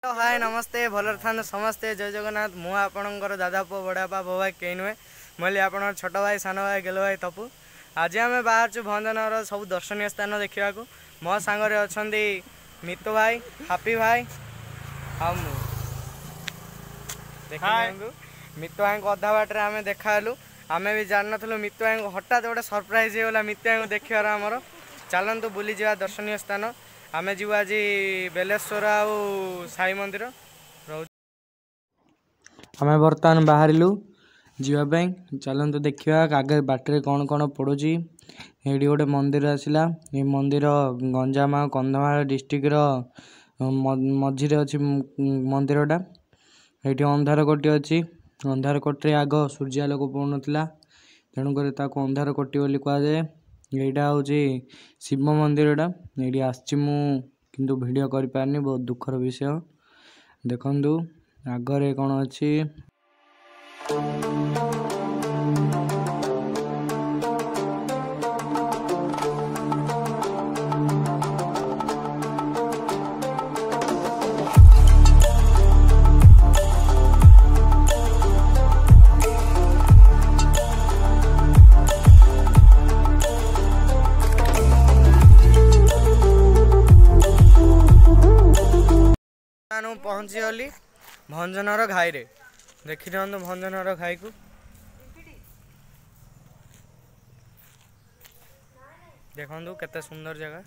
हाय नमस्ते भलर था समस्ते जय जगन्नाथ मु आपणकर दादा पु बड़ापा बो भाई कहीं नुहे मुझे आप छोट भाई सान भाई गेल भाई तपु आज आम बाहर भंजनर सब दर्शनीय स्थान देखा मो सांगे अच्छा मितु भाई हापी भाई मितु भाई को अधा बाटे आम देखालु आम भी जान नु मितु भाई हठात गोटे सरप्राइज होगा मितु भाई को देखार आमर चलतु बुली जा दर्शनीय स्थान आम जीव आज बेलेश्वर आउ साई मंदिर आम बर्तमान बाहरलु जीवाई चलतु देखा आगे बाटर कौन कौन पड़ू ये गोटे मंदिर आसला ये मंदिर गंजाम कंधमाल डिस्ट्रिक्टर मझे अच्छी मंदिरटा ये अंधारकोटी अच्छी अंधारकोटी आग सूर्यालोक पड़ुनला तेणुक अंधार कोटी बोली कहुए यहाँ हूँ शिव मंदिरटा ये आसी किंतु वीडियो कर पारनी बहुत दुखर विषय देखु आगरे कौन अच्छी पहुँची गली भंजनर घाई रे देखी दिखाँ भंजनर घाई को देखु केते सुंदर जगह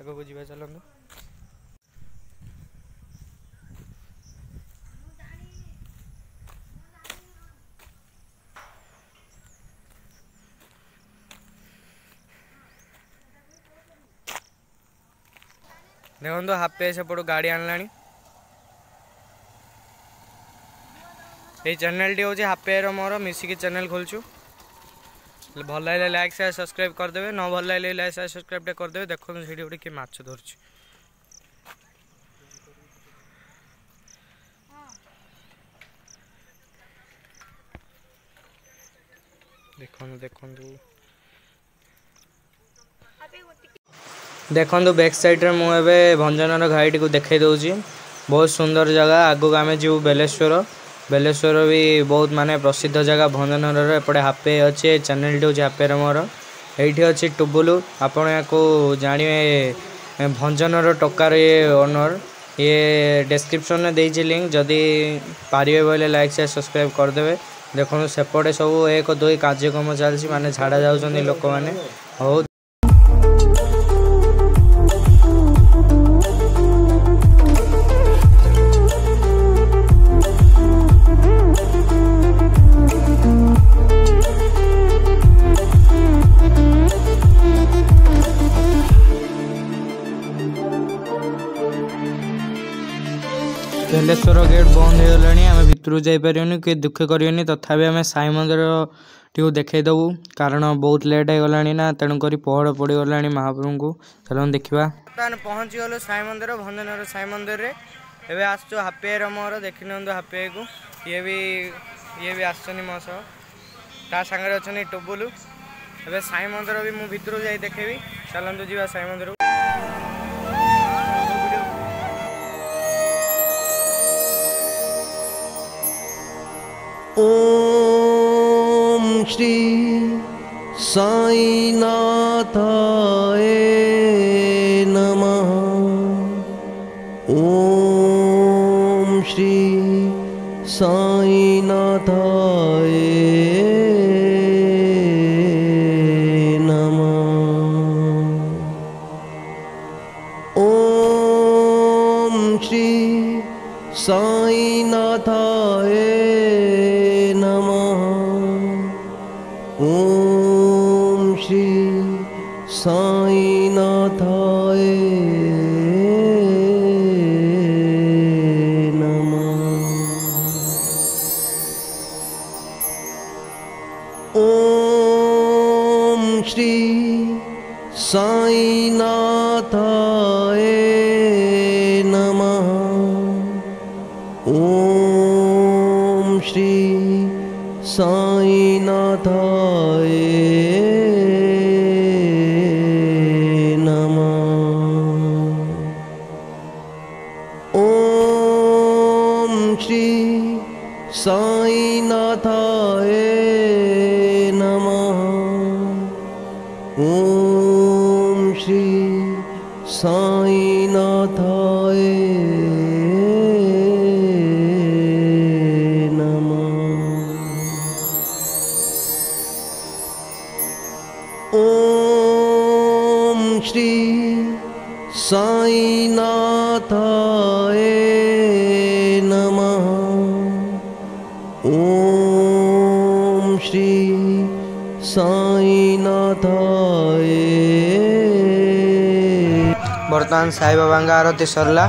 आगे जीवा चलतु देखो हापे सेपटू गाड़ी आणला ये चैनल टी हूँ हापे मोर मिसिकी चैनल खोलचु भल लगे लाइक शेयर सब्सक्राइब करदे न भल लगे लाइक शेयर सब्सक्राइब करदे देखो से गोटे किए माछ धर देखो बैक साइड रे मुझे भंजनर घाई टी देखई दूसरी बहुत सुंदर जगह आगू आम जीव बेलेश्वर बेलेश्वर भी बहुत माने प्रसिद्ध जगह भंजनर एपटे हापे अच्छे चैनल टी हूँ हापे मोर ये अच्छी टुबुलु आपण या जानवे भंजनर टकार ये ओनर ये डिस्क्रिप्शन में देती लिंक जदि पारे बोले लाइक शेयर सब्सक्राइब करदे देखो सेपटे सब एक दुई कार्यक्रम चलती माने झाड़ा जाऊँ लोक मैंने बहुत बेलेश्वर गेट बंद हो गलानी आम भितर जापरियोनी कि दुख करियोनी तथापि आम साई मंदिर टी देखईदेबू कारण बहुत लेट हो गलानी ना तेणुक पहड़ पड़गला महाप्रभु को चलो देखा पहुँची गलु साई मंदिर भंजनर साई मंदिर रे एवं आसु हापे मोर देखी नियंतु हापे को ये भी आसनी मो सह सागर अच्छा टुबुलु एवं साई मंदिर भी मुझे भितर जा देखेबी चलतु जी साई मंदिर ओम श्री साईनाथाय नमः। ओम श्री साईनाथाय नमः। ओम श्री साईनाथाय ओम श्री साईनाथाय नमः। ओम श्री साईनाथाय नमः। ओम श्री साईनाथाय नमः। श्री साईनाथाय नमः। ओम श्री साईनाथाय ओम श्री साईनाथाय नमः। ओम श्री साईनाथाय। बर्तमान साई बाबा आरती सरला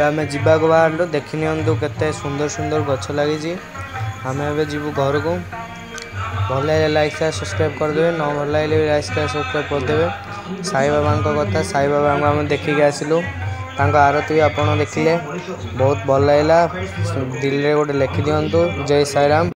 आम जावाक बाहर देखी नियंतु केते सुंदर सुंदर गछ लगी। आम ए जीवु घर को भल लगे लाइक शेयर सब्सक्राइब करदे न भल लगे लाइक शेयर सब्सक्राइब करदे। साई बाबा कथा साई बाबा आम देखिक आसलु आरती भी आपड़ देखिले बहुत भल लगा दिल रे गोटे लिखि दिंतु जय साईराम।